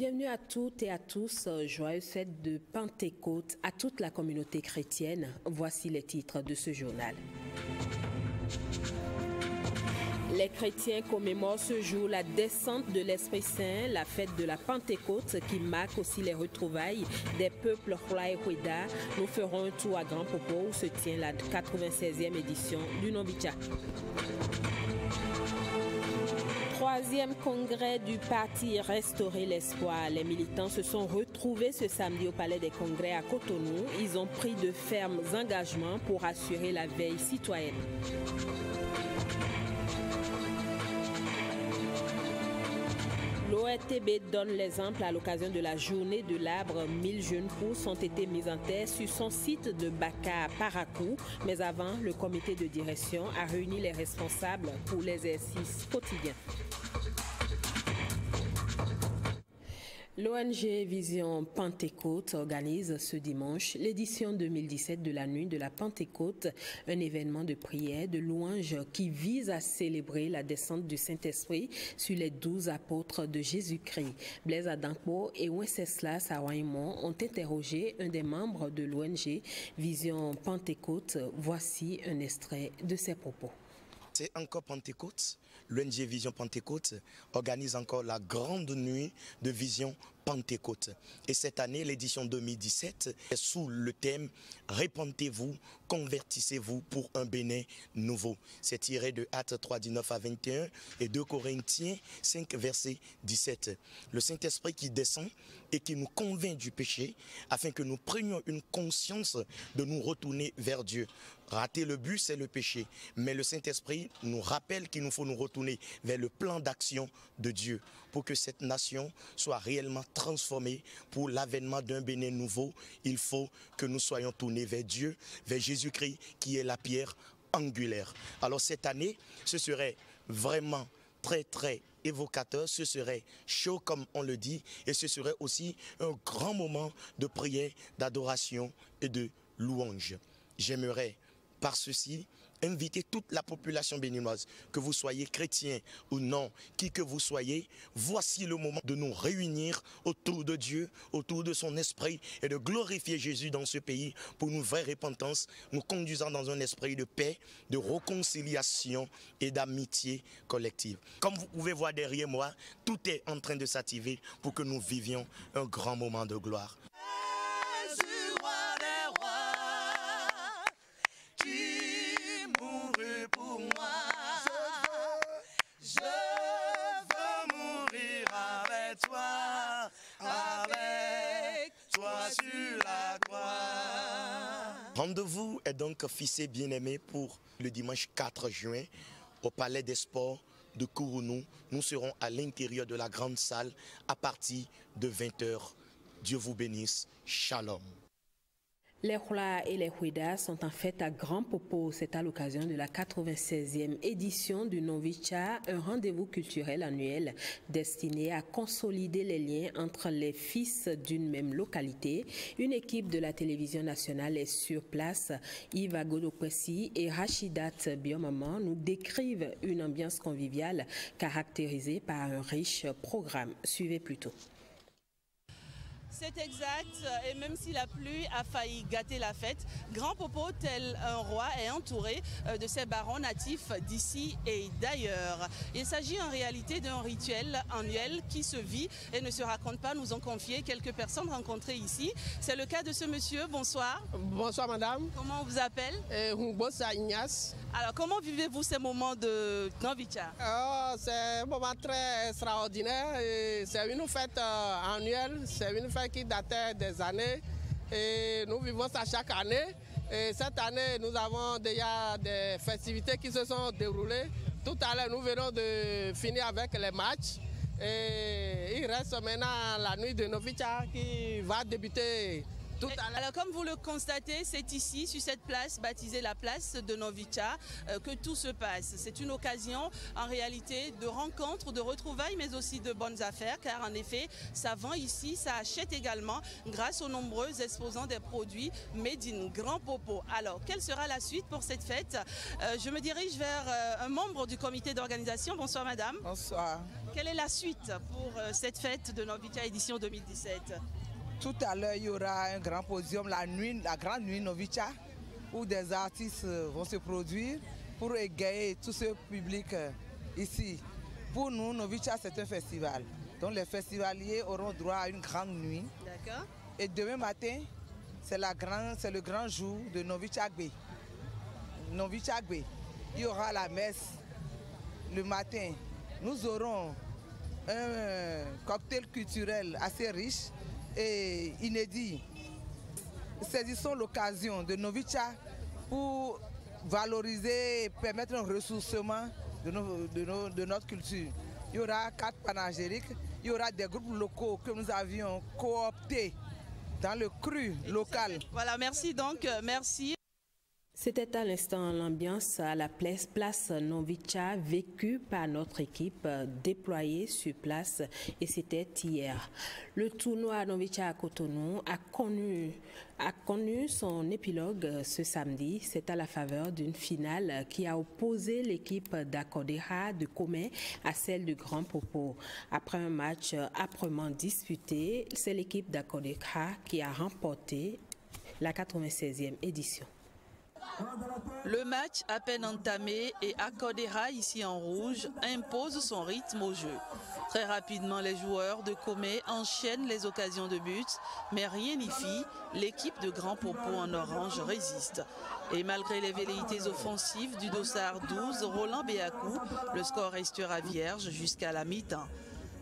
Bienvenue à toutes et à tous, joyeuse fête de Pentecôte à toute la communauté chrétienne. Voici les titres de ce journal. Les chrétiens commémorent ce jour la descente de l'Esprit Saint, la fête de la Pentecôte qui marque aussi les retrouvailles des peuples Hula et Hueda. Nous ferons un tour à Grand Popo où se tient la 96e édition du Novicha. Troisième congrès du parti Restaurer l'espoir. Les militants se sont retrouvés ce samedi au Palais des Congrès à Cotonou. Ils ont pris de fermes engagements pour assurer la veille citoyenne. L'ORTB donne l'exemple à l'occasion de la journée de l'arbre. 1000 jeunes pousses ont été mises en terre sur son site de Baka à Parakou. Mais avant, le comité de direction a réuni les responsables pour l'exercice quotidien. L'ONG Vision Pentecôte organise ce dimanche l'édition 2017 de la Nuit de la Pentecôte, un événement de prière, de louange qui vise à célébrer la descente du Saint-Esprit sur les 12 apôtres de Jésus-Christ. Blaise Adankpo et Wenceslas Sawaimon ont interrogé un des membres de l'ONG Vision Pentecôte. Voici un extrait de ses propos. C'est encore Pentecôte. L'ONG Vision Pentecôte organise encore la grande nuit de Vision Pentecôte. Et cette année, l'édition 2017 est sous le thème « Répentez-vous, convertissez-vous pour un Bénin nouveau ». C'est tiré de Actes 3, 19 à 21 et 2 Corinthiens 5, verset 17. Le Saint-Esprit qui descend et qui nous convainc du péché afin que nous prenions une conscience de nous retourner vers Dieu. Rater le but, c'est le péché. Mais le Saint-Esprit nous rappelle qu'il nous faut nous retourner vers le plan d'action de Dieu pour que cette nation soit réellement transformée. Pour l'avènement d'un Bénin nouveau, il faut que nous soyons tournés vers Dieu, vers Jésus-Christ qui est la pierre angulaire. Alors cette année, ce serait vraiment très évocateur, ce serait chaud comme on le dit et ce serait aussi un grand moment de prière, d'adoration et de louange. J'aimerais par ceci inviter toute la population béninoise, que vous soyez chrétien ou non, qui que vous soyez, voici le moment de nous réunir autour de Dieu, autour de son esprit et de glorifier Jésus dans ce pays pour une vraie repentance, nous conduisant dans un esprit de paix, de réconciliation et d'amitié collective. Comme vous pouvez voir derrière moi, tout est en train de s'activer pour que nous vivions un grand moment de gloire. Rendez-vous est donc fixé bien-aimé pour le dimanche 4 juin au Palais des Sports de Cotonou. Nous serons à l'intérieur de la grande salle à partir de 20 h. Dieu vous bénisse. Shalom. Les Hula et les Hueda sont en fête à Grand Popo. C'est à l'occasion de la 96e édition du Novicha, un rendez-vous culturel annuel destiné à consolider les liens entre les fils d'une même localité. Une équipe de la télévision nationale est sur place. Yves Agodokwesi et Rachidat Biomaman nous décrivent une ambiance conviviale caractérisée par un riche programme. Suivez plutôt. C'est exact, et même si la pluie a failli gâter la fête, Grand Popo, tel un roi, est entouré de ses barons natifs d'ici et d'ailleurs. Il s'agit en réalité d'un rituel annuel qui se vit et ne se raconte pas, nous ont confié quelques personnes rencontrées ici. C'est le cas de ce monsieur, bonsoir. Bonsoir madame. Comment on vous appelle? Humbosa Ignace. Alors comment vivez-vous ces moments de Novicha? C'est un moment très extraordinaire, c'est une fête annuelle, c'est une fête qui datait des années et nous vivons ça chaque année. Et cette année, nous avons déjà des festivités qui se sont déroulées. Tout à l'heure, nous venons de finir avec les matchs. Et il reste maintenant la nuit de Novicha qui va débuter Alors comme vous le constatez, c'est ici, sur cette place, baptisée la place de Novicha, que tout se passe. C'est une occasion en réalité de rencontres, de retrouvailles, mais aussi de bonnes affaires, car en effet, ça vend ici, ça achète également grâce aux nombreux exposants des produits made in Grand Popo. Alors, quelle sera la suite pour cette fête? Je me dirige vers un membre du comité d'organisation. Bonsoir madame. Bonsoir. Quelle est la suite pour cette fête de Novicha édition 2017? Tout à l'heure, il y aura un grand podium, la grande nuit Novicha, où des artistes vont se produire pour égayer tout ce public ici. Pour nous, Novicha, c'est un festival. Donc les festivaliers auront droit à une grande nuit. D'accord. Et demain matin, c'est le grand jour de Novicha Gbe. Novicha Gbe. Il y aura la messe le matin. Nous aurons un cocktail culturel assez riche et inédit. Saisissons l'occasion de Novicha pour valoriser et permettre un ressourcement de notre culture. Il y aura 4 panagériques, il y aura des groupes locaux que nous avions cooptés dans le cru local. Voilà, merci donc, merci. C'était à l'instant l'ambiance à la place Novicha vécue par notre équipe déployée sur place et c'était hier. Le tournoi Novicha à Cotonou a connu son épilogue ce samedi. C'est à la faveur d'une finale qui a opposé l'équipe d'Akodera de Comé à celle du Grand Popo. Après un match âprement disputé, c'est l'équipe d'Akodera qui a remporté la 96e édition. Le match à peine entamé et Akodera, ici en rouge, impose son rythme au jeu. Très rapidement, les joueurs de Comé enchaînent les occasions de but, mais rien n'y fit, l'équipe de Grand Popo en orange résiste. Et malgré les velléités offensives du dossard 12, Roland Béakou, le score restera vierge jusqu'à la mi-temps.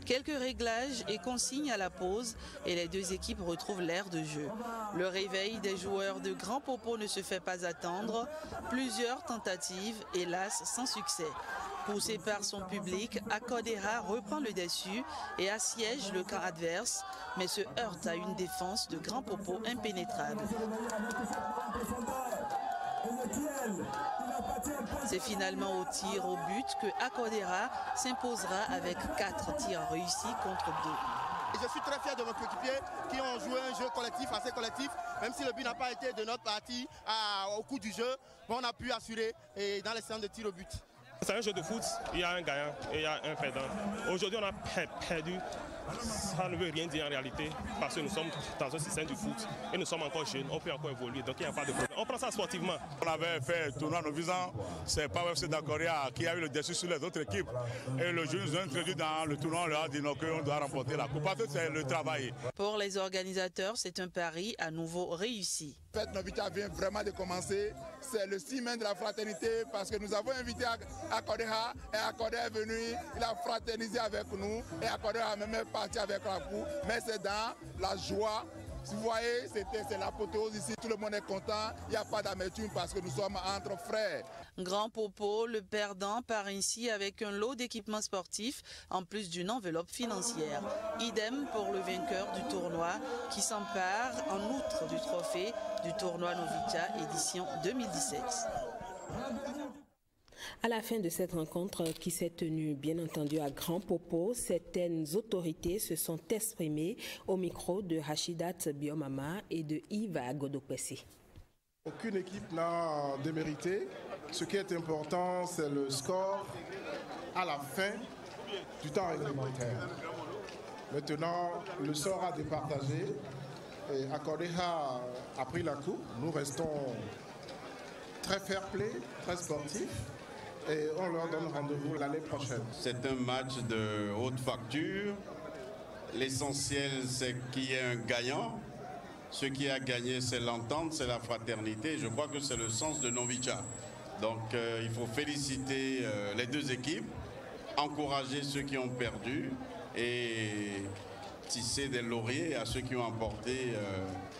Quelques réglages et consignes à la pause et les deux équipes retrouvent l'air de jeu. Le réveil des joueurs de Grand Popo ne se fait pas attendre. Plusieurs tentatives, hélas sans succès. Poussé par son public, Akodera reprend le dessus et assiège le camp adverse, mais se heurte à une défense de Grand Popo impénétrable. C'est finalement au tir au but que Akodera s'imposera avec 4 tirs réussis contre 2. Et je suis très fier de nos coéquipiers qui ont joué un jeu collectif, assez collectif, même si le but n'a pas été de notre partie au cours du jeu, on a pu assurer dans les séances de tir au but. C'est un jeu de foot, il y a un gagnant et il y a un perdant. Aujourd'hui on a perdu, ça ne veut rien dire en réalité parce que nous sommes dans un système de foot et nous sommes encore jeunes, on peut encore évoluer, donc il n'y a pas de problème. On prend ça sportivement. On avait fait le tournoi Novisan, c'est Power FC d'Akoria qui a eu le dessus sur les autres équipes. Et le jeu nous a introduit dans le tournoi, on leur a dit qu'on doit remporter la coupe parce que c'est le travail. Pour les organisateurs, c'est un pari à nouveau réussi. La fête Novicha vient vraiment de commencer. C'est le ciment de la fraternité parce que nous avons invité Akodera et Akodera est venu, il a fraternisé avec nous et Akodera a même parti avec la coupe. Mais c'est dans la joie. Si vous voyez, c'est l'apothéose ici, tout le monde est content, il n'y a pas d'amertume parce que nous sommes entre frères. Grand Popo, le perdant, part ainsi avec un lot d'équipements sportifs en plus d'une enveloppe financière. Idem pour le vainqueur du tournoi qui s'empare en outre du trophée du tournoi Novicha édition 2017. À la fin de cette rencontre qui s'est tenue bien entendu à Grand Popo, certaines autorités se sont exprimées au micro de Rachidat Biomama et de Yves Godopessi. Aucune équipe n'a démérité. Ce qui est important, c'est le score à la fin du temps réglementaire. Maintenant, le sort a départagé. Akodera a pris la coupe. Nous restons très fair-play, très sportifs. Et on leur donne rendez-vous l'année prochaine. C'est un match de haute facture. L'essentiel, c'est qu'il y ait un gagnant. Ce qui a gagné, c'est l'entente, c'est la fraternité. Je crois que c'est le sens de Novicha. Donc, il faut féliciter les deux équipes, encourager ceux qui ont perdu et tisser des lauriers à ceux qui ont emporté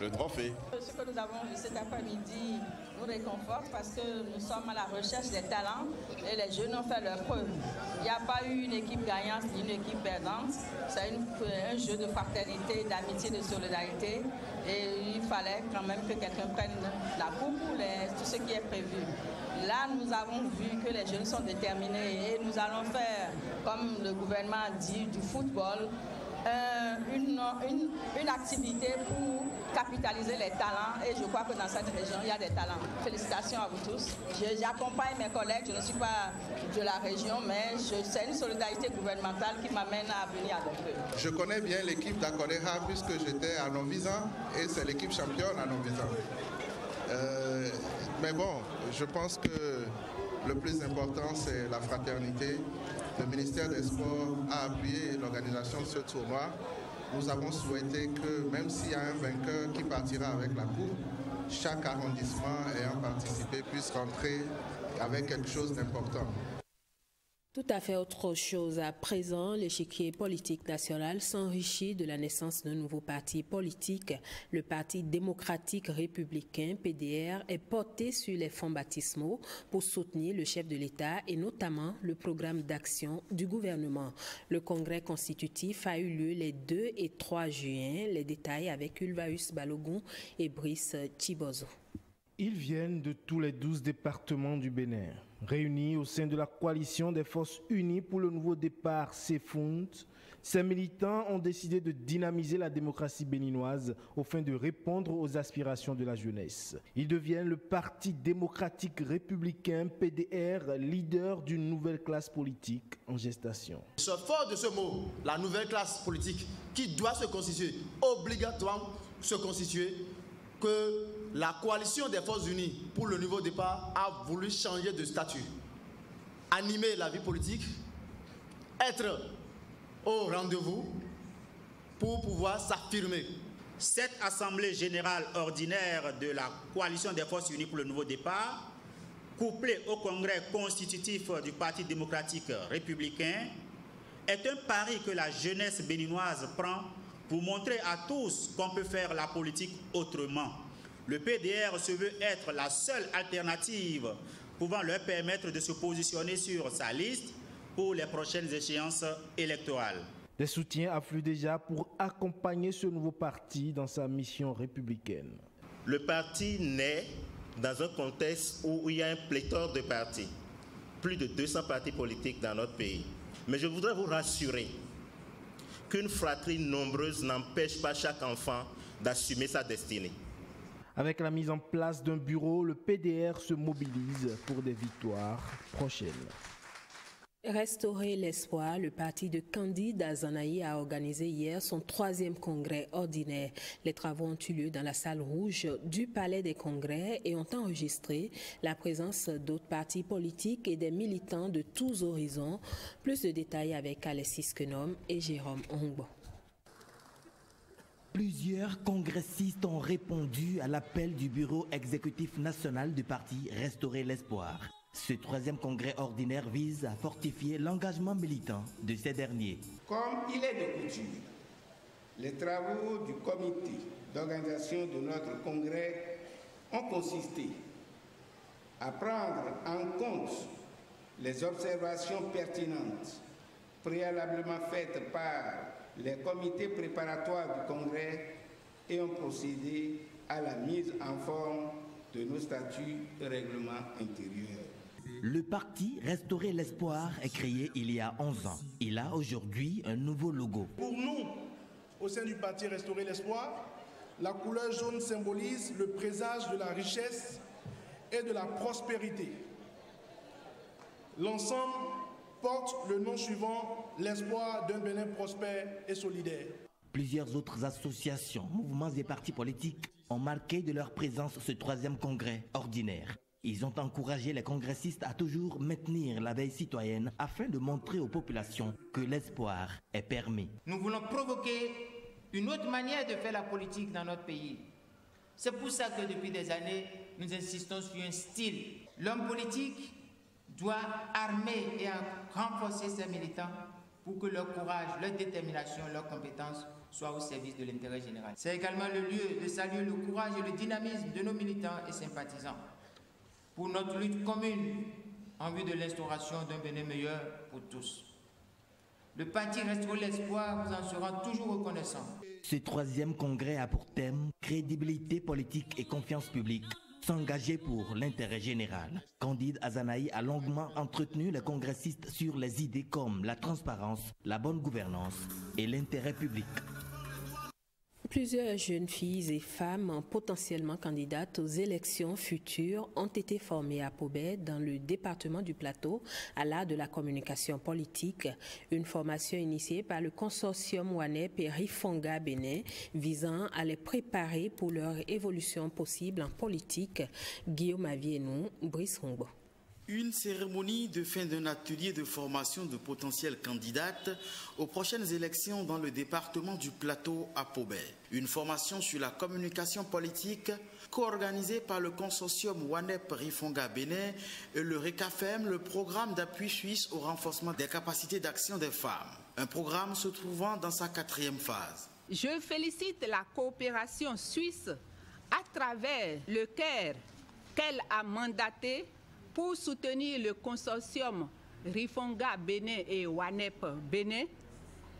le trophée. Ce que nous avons vu cet après-midi nous réconforte parce que nous sommes à la recherche des talents et les jeunes ont fait leur preuve. Il n'y a pas eu une équipe gagnante ni une équipe perdante. C'est un jeu de fraternité, d'amitié, de solidarité. Et il fallait quand même que quelqu'un prenne la coupe pour tout ce qui est prévu. Là, nous avons vu que les jeunes sont déterminés et nous allons faire, comme le gouvernement a dit, du football, une activité pour capitaliser les talents. Et je crois que dans cette région, il y a des talents. Félicitations à vous tous. J'accompagne mes collègues, je ne suis pas de la région, mais c'est une solidarité gouvernementale qui m'amène à venir avec eux. Je connais bien l'équipe d'Akodeha puisque j'étais à Novisa et c'est l'équipe championne à Novisa. Mais bon, je pense que le plus important, c'est la fraternité. Le ministère des Sports a appuyé l'organisation de ce tournoi. Nous avons souhaité que même s'il y a un vainqueur qui partira avec la coupe, chaque arrondissement ayant participé puisse rentrer avec quelque chose d'important. Tout à fait autre chose. À présent, l'échiquier politique national s'enrichit de la naissance d'un nouveau parti politique. Le Parti démocratique républicain, PDR, est porté sur les fonds baptismaux pour soutenir le chef de l'État et notamment le programme d'action du gouvernement. Le congrès constitutif a eu lieu les 2 et 3 juin. Les détails avec Ulvaeus Balogun et Brice Chibozo. Ils viennent de tous les 12 départements du Bénin. Réunis au sein de la coalition des forces unies pour le nouveau départ CEFUNT, ces militants ont décidé de dynamiser la démocratie béninoise afin de répondre aux aspirations de la jeunesse. Ils deviennent le Parti démocratique républicain PDR, leader d'une nouvelle classe politique en gestation. Je suis fort de ce mot, la nouvelle classe politique qui doit se constituer, obligatoirement se constituer, que la coalition des forces unies pour le nouveau départ a voulu changer de statut, animer la vie politique, être au rendez-vous pour pouvoir s'affirmer. Cette assemblée générale ordinaire de la coalition des forces unies pour le nouveau départ, couplée au congrès constitutif du Parti démocratique républicain, est un pari que la jeunesse béninoise prend pour montrer à tous qu'on peut faire la politique autrement. Le PDR se veut être la seule alternative pouvant leur permettre de se positionner sur sa liste pour les prochaines échéances électorales. Des soutiens affluent déjà pour accompagner ce nouveau parti dans sa mission républicaine. Le parti naît dans un contexte où il y a un pléthore de partis, plus de 200 partis politiques dans notre pays. Mais je voudrais vous rassurer qu'une fratrie nombreuse n'empêche pas chaque enfant d'assumer sa destinée. Avec la mise en place d'un bureau, le PDR se mobilise pour des victoires prochaines. Restaurer l'espoir, le parti de Candide Azanaï a organisé hier son 3e congrès ordinaire. Les travaux ont eu lieu dans la salle rouge du Palais des Congrès et ont enregistré la présence d'autres partis politiques et des militants de tous horizons. Plus de détails avec Alexis Kenom et Jérôme Ongbo. Plusieurs congressistes ont répondu à l'appel du bureau exécutif national du parti Restaurer l'espoir. Ce 3e congrès ordinaire vise à fortifier l'engagement militant de ces derniers. Comme il est de coutume, les travaux du comité d'organisation de notre congrès ont consisté à prendre en compte les observations pertinentes préalablement faites par les comités préparatoires du congrès et ont procédé à la mise en forme de nos statuts et règlements intérieurs. Le parti Restaurer l'espoir est créé il y a 11 ans. Il a aujourd'hui un nouveau logo. Pour nous, au sein du parti Restaurer l'espoir, la couleur jaune symbolise le présage de la richesse et de la prospérité. L'ensemble porte le nom suivant, l'espoir d'un Bénin prospère et solidaire. Plusieurs autres associations, mouvements et partis politiques ont marqué de leur présence ce 3e congrès ordinaire. Ils ont encouragé les congressistes à toujours maintenir la veille citoyenne afin de montrer aux populations que l'espoir est permis. Nous voulons provoquer une autre manière de faire la politique dans notre pays. C'est pour ça que depuis des années, nous insistons sur un style. L'homme politique doit armer et renforcer ses militants pour que leur courage, leur détermination, leurs compétences soient au service de l'intérêt général. C'est également le lieu de saluer le courage et le dynamisme de nos militants et sympathisants pour notre lutte commune en vue de l'instauration d'un Bénin meilleur pour tous. Le parti Restaurer l'Espoir vous en sera toujours reconnaissant. Ce troisième congrès a pour thème crédibilité politique et confiance publique. S'engager pour l'intérêt général. Candide Azanaï a longuement entretenu les congressistes sur les idées comme la transparence, la bonne gouvernance et l'intérêt public. Plusieurs jeunes filles et femmes potentiellement candidates aux élections futures ont été formées à Pobé dans le département du Plateau à l'art de la communication politique. Une formation initiée par le consortium WANEP et Rifonga Bénin visant à les préparer pour leur évolution possible en politique. Guillaume Avienou, Brice Rombo. Une cérémonie de fin d'un atelier de formation de potentielles candidates aux prochaines élections dans le département du Plateau à Pobé. Une formation sur la communication politique co-organisée par le consortium WANEP Rifonga Bénin et le RECAFEM, le programme d'appui suisse au renforcement des capacités d'action des femmes. Un programme se trouvant dans sa 4e phase. Je félicite la coopération suisse à travers le CAIR qu'elle a mandaté pour soutenir le consortium Rifonga Bénin et WANEP Bénin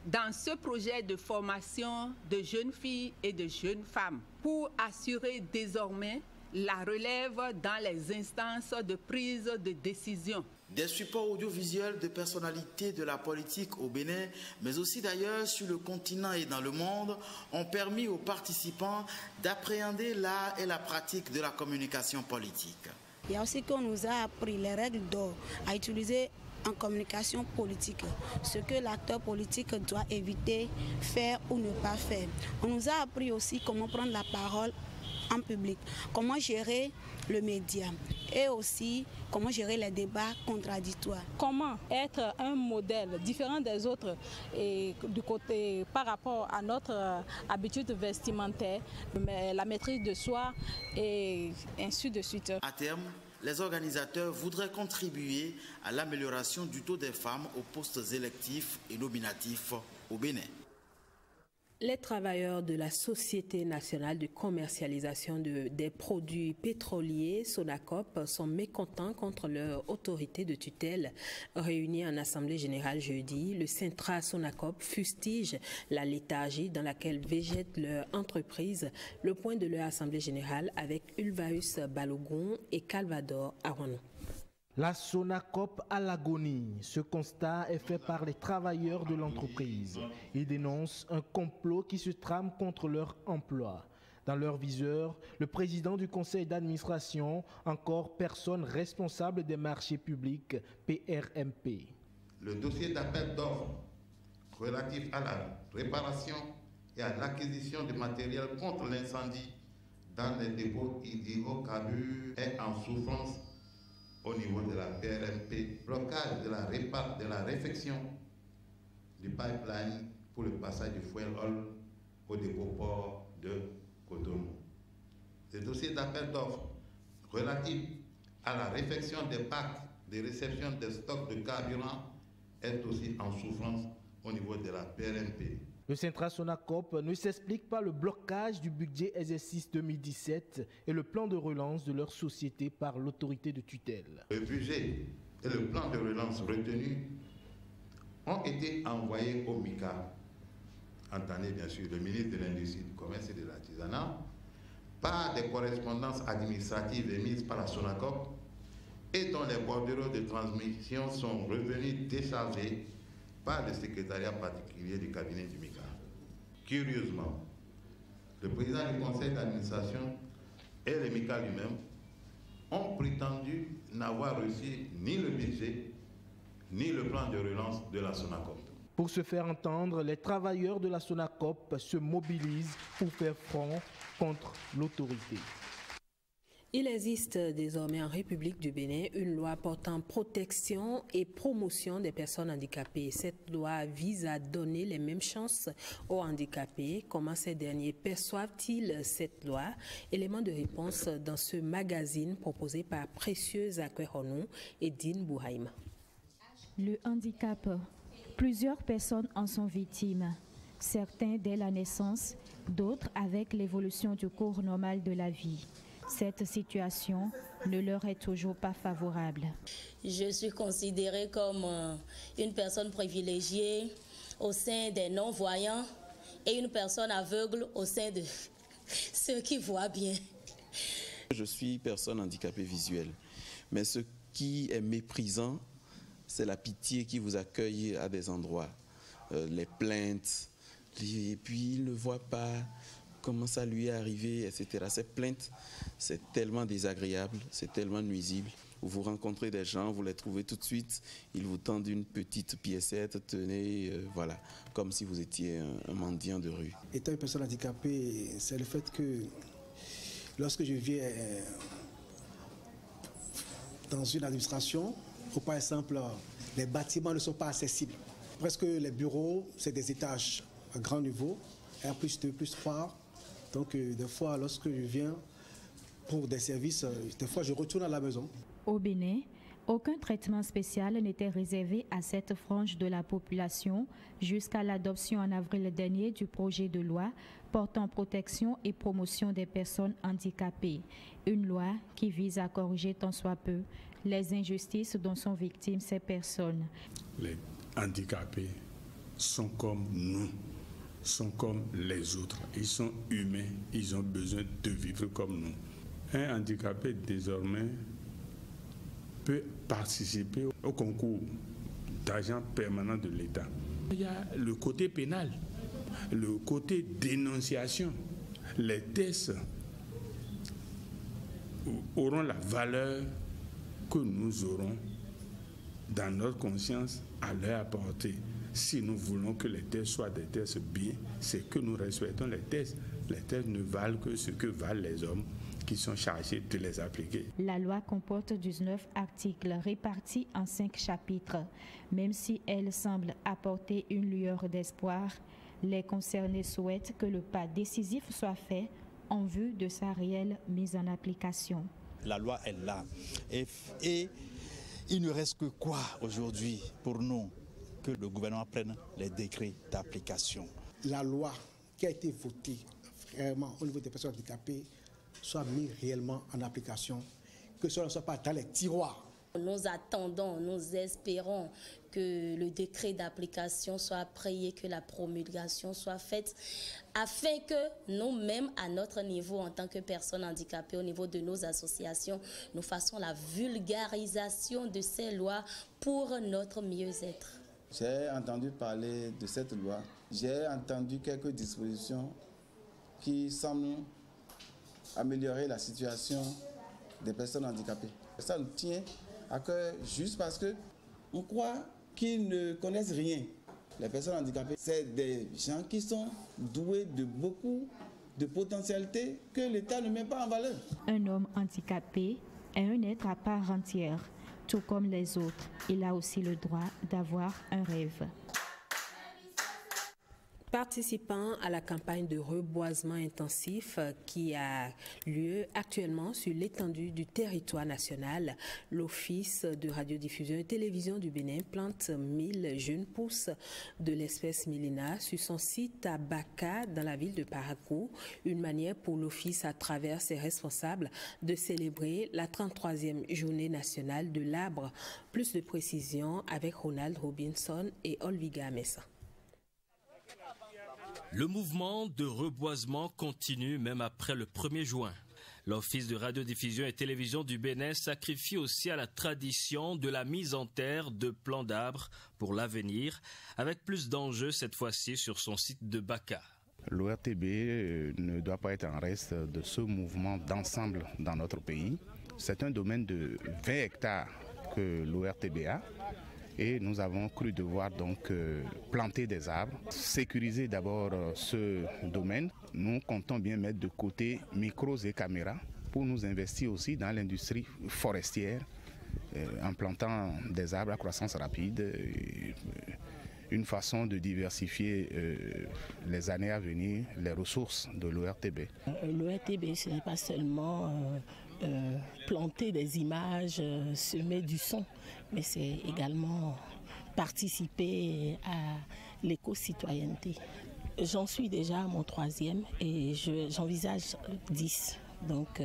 dans ce projet de formation de jeunes filles et de jeunes femmes pour assurer désormais la relève dans les instances de prise de décision. Des supports audiovisuels de personnalités de la politique au Bénin, mais aussi d'ailleurs sur le continent et dans le monde, ont permis aux participants d'appréhender l'art et la pratique de la communication politique. Il y a aussi qu'on nous a appris les règles d'or à utiliser en communication politique, ce que l'acteur politique doit éviter, faire ou ne pas faire. On nous a appris aussi comment prendre la parole en public, comment gérer le média et aussi comment gérer les débats contradictoires. Comment être un modèle différent des autres et du côté par rapport à notre habitude vestimentaire, la maîtrise de soi et ainsi de suite. À terme, les organisateurs voudraient contribuer à l'amélioration du taux des femmes aux postes électifs et nominatifs au Bénin. Les travailleurs de la Société nationale de commercialisation des produits pétroliers, Sonacop, sont mécontents contre leur autorité de tutelle. Réunis en Assemblée générale jeudi, le Centra Sonacop fustige la léthargie dans laquelle végète leur entreprise. Le point de leur Assemblée générale avec Ulvaeus Balogun et Calvador Arono. La Sonacop à l'agonie. Ce constat est fait par les travailleurs de l'entreprise. Ils dénoncent un complot qui se trame contre leur emploi. Dans leur viseur, le président du conseil d'administration, encore personne responsable des marchés publics, PRMP. Le dossier d'appel d'offres relatif à la réparation et à l'acquisition de matériel contre l'incendie dans les dépôts hydrocarbures est en souffrance au niveau de la PRMP, blocage de la réfection du pipeline pour le passage du fuel oil au dépôt port de Cotonou. Le dossier d'appel d'offres relatif à la réfection des packs de réception des stocks de carburant est aussi en souffrance au niveau de la PRMP. Le Centra Sonacop ne s'explique pas le blocage du budget exercice 2017 et le plan de relance de leur société par l'autorité de tutelle. Le budget et le plan de relance retenus ont été envoyés au MICA, entendez bien sûr le ministre de l'Industrie, du Commerce et de l'Artisanat, par des correspondances administratives émises par la Sonacop et dont les bordereaux de transmission sont revenus déchargés par le secrétariat particulier du cabinet du MICA. Curieusement, le président du conseil d'administration et le MICA lui-même ont prétendu n'avoir reçu ni le budget ni le plan de relance de la Sonacop. Pour se faire entendre, les travailleurs de la Sonacop se mobilisent pour faire front contre l'autorité. Il existe désormais en République du Bénin une loi portant protection et promotion des personnes handicapées. Cette loi vise à donner les mêmes chances aux handicapés. Comment ces derniers perçoivent-ils cette loi? Élément de réponse dans ce magazine proposé par Précieuse Akwehonou et Dine Bouhaïma. Le handicap Plusieurs personnes en sont victimes, certains dès la naissance, d'autres avec l'évolution du cours normal de la vie. Cette situation ne leur est toujours pas favorable. Je suis considérée comme une personne privilégiée au sein des non-voyants et une personne aveugle au sein de ceux qui voient bien. Je suis personne handicapée visuelle, mais ce qui est méprisant, c'est la pitié qui vous accueille à des endroits, les plaintes, et puis il ne voit pas comment ça lui est arrivé, etc. Ces plaintes, c'est tellement désagréable, c'est tellement nuisible. Vous rencontrez des gens, vous les trouvez tout de suite, ils vous tendent une petite piécette, tenez, voilà, comme si vous étiez un mendiant de rue. Étant une personne handicapée, c'est le fait que lorsque je viens dans une administration, ou par exemple, les bâtiments ne sont pas accessibles. Presque les bureaux, c'est des étages à grand niveau, R+2, +3. Donc, des fois, lorsque je viens pour des services, des fois, je retourne à la maison. Au Bénin, aucun traitement spécial n'était réservé à cette frange de la population jusqu'à l'adoption en avril dernier du projet de loi portant protection et promotion des personnes handicapées. Une loi qui vise à corriger tant soit peu les injustices dont sont victimes ces personnes. Les handicapés sont comme nous, sont comme les autres. Ils sont humains, ils ont besoin de vivre comme nous. Un handicapé désormais peut participer au concours d'agent permanent de l'État. Il y a le côté pénal, le côté dénonciation. Les tests auront la valeur que nous aurons dans notre conscience à leur apporter. Si nous voulons que les tests soient des tests bien, c'est que nous respectons les tests. Les tests ne valent que ce que valent les hommes qui sont chargés de les appliquer. La loi comporte 19 articles répartis en 5 chapitres. Même si elle semble apporter une lueur d'espoir, les concernés souhaitent que le pas décisif soit fait en vue de sa réelle mise en application. La loi est là. Et il ne reste que quoi aujourd'hui pour nous? Que le gouvernement prenne les décrets d'application. La loi qui a été votée vraiment au niveau des personnes handicapées soit mise réellement en application, que cela ne soit pas dans les tiroirs. Nous attendons, nous espérons que le décret d'application soit pris et que la promulgation soit faite afin que nous-mêmes, à notre niveau, en tant que personnes handicapées, au niveau de nos associations, nous fassions la vulgarisation de ces lois pour notre mieux-être. J'ai entendu parler de cette loi. J'ai entendu quelques dispositions qui semblent améliorer la situation des personnes handicapées. Ça nous tient à cœur juste parce qu'on croit qu'ils ne connaissent rien. Les personnes handicapées, c'est des gens qui sont doués de beaucoup de potentialités que l'État ne met pas en valeur. Un homme handicapé est un être à part entière. Tout comme les autres, il a aussi le droit d'avoir un rêve. Participant à la campagne de reboisement intensif qui a lieu actuellement sur l'étendue du territoire national, l'Office de radiodiffusion et télévision du Bénin plante 1000 jeunes pousses de l'espèce Millina sur son site à Baka dans la ville de Parakou, une manière pour l'Office à travers ses responsables de célébrer la 33e journée nationale de l'arbre. Plus de précisions avec Ronald Robinson et Olviga Messa. Le mouvement de reboisement continue même après le 1er juin. L'Office de radiodiffusion et télévision du Bénin sacrifie aussi à la tradition de la mise en terre de plants d'arbres pour l'avenir, avec plus d'enjeux cette fois-ci sur son site de Baka. L'ORTB ne doit pas être en reste de ce mouvement d'ensemble dans notre pays. C'est un domaine de 20 hectares que l'ORTB a. Et nous avons cru devoir donc planter des arbres, sécuriser d'abord ce domaine. Nous comptons bien mettre de côté micros et caméras pour nous investir aussi dans l'industrie forestière en plantant des arbres à croissance rapide. Une façon de diversifier les années à venir les ressources de l'ORTB. L'ORTB, ce n'est pas seulement planter des images, semer du son, mais c'est également participer à l'éco-citoyenneté. J'en suis déjà à mon 3e et j'envisage 10. Donc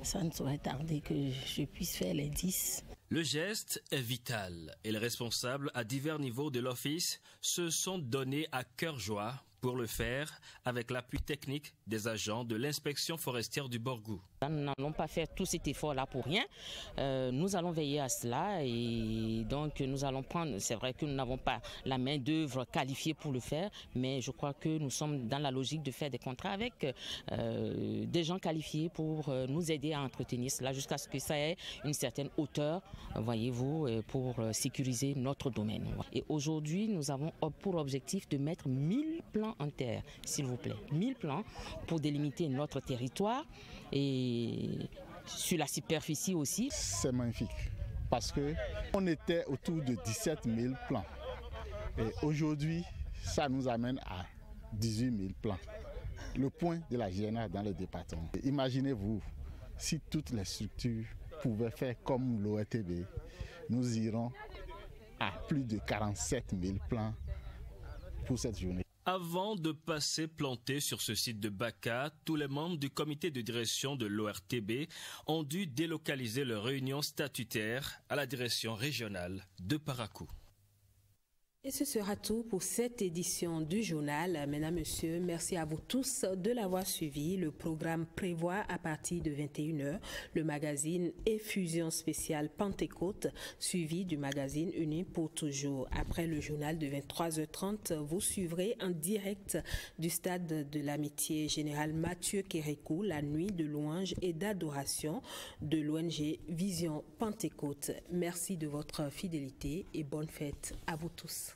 ça ne saurait tarder que je puisse faire les 10. Le geste est vital et les responsables à divers niveaux de l'office se sont donnés à cœur joie pour le faire avec l'appui technique des agents de l'inspection forestière du Borgou. Nous n'allons pas faire tout cet effort-là pour rien. Nous allons veiller à cela et donc nous allons prendre, c'est vrai que nous n'avons pas la main d'œuvre qualifiée pour le faire, mais je crois que nous sommes dans la logique de faire des contrats avec des gens qualifiés pour nous aider à entretenir cela jusqu'à ce que ça ait une certaine hauteur, voyez-vous, pour sécuriser notre domaine. Et aujourd'hui, nous avons pour objectif de mettre 1000 plans en terre, s'il vous plaît. 1000 plans pour délimiter notre territoire et sur la superficie aussi. C'est magnifique parce qu'on était autour de 17 000 plans. Et aujourd'hui, ça nous amène à 18 000 plans. Le point de la GNA dans le département. Imaginez-vous, si toutes les structures pouvaient faire comme l'ORTB, nous irons à plus de 47 000 plans pour cette journée. Avant de passer planter sur ce site de Baka, tous les membres du comité de direction de l'ORTB ont dû délocaliser leur réunion statutaire à la direction régionale de Parakou. Et ce sera tout pour cette édition du journal. Mesdames, Messieurs, merci à vous tous de l'avoir suivi. Le programme prévoit à partir de 21h le magazine Effusion spéciale Pentecôte, suivi du magazine Unis pour toujours. Après le journal de 23h30, vous suivrez en direct du stade de l'amitié général Mathieu Kérékou la nuit de louange et d'adoration de l'ONG Vision Pentecôte. Merci de votre fidélité et bonne fête à vous tous.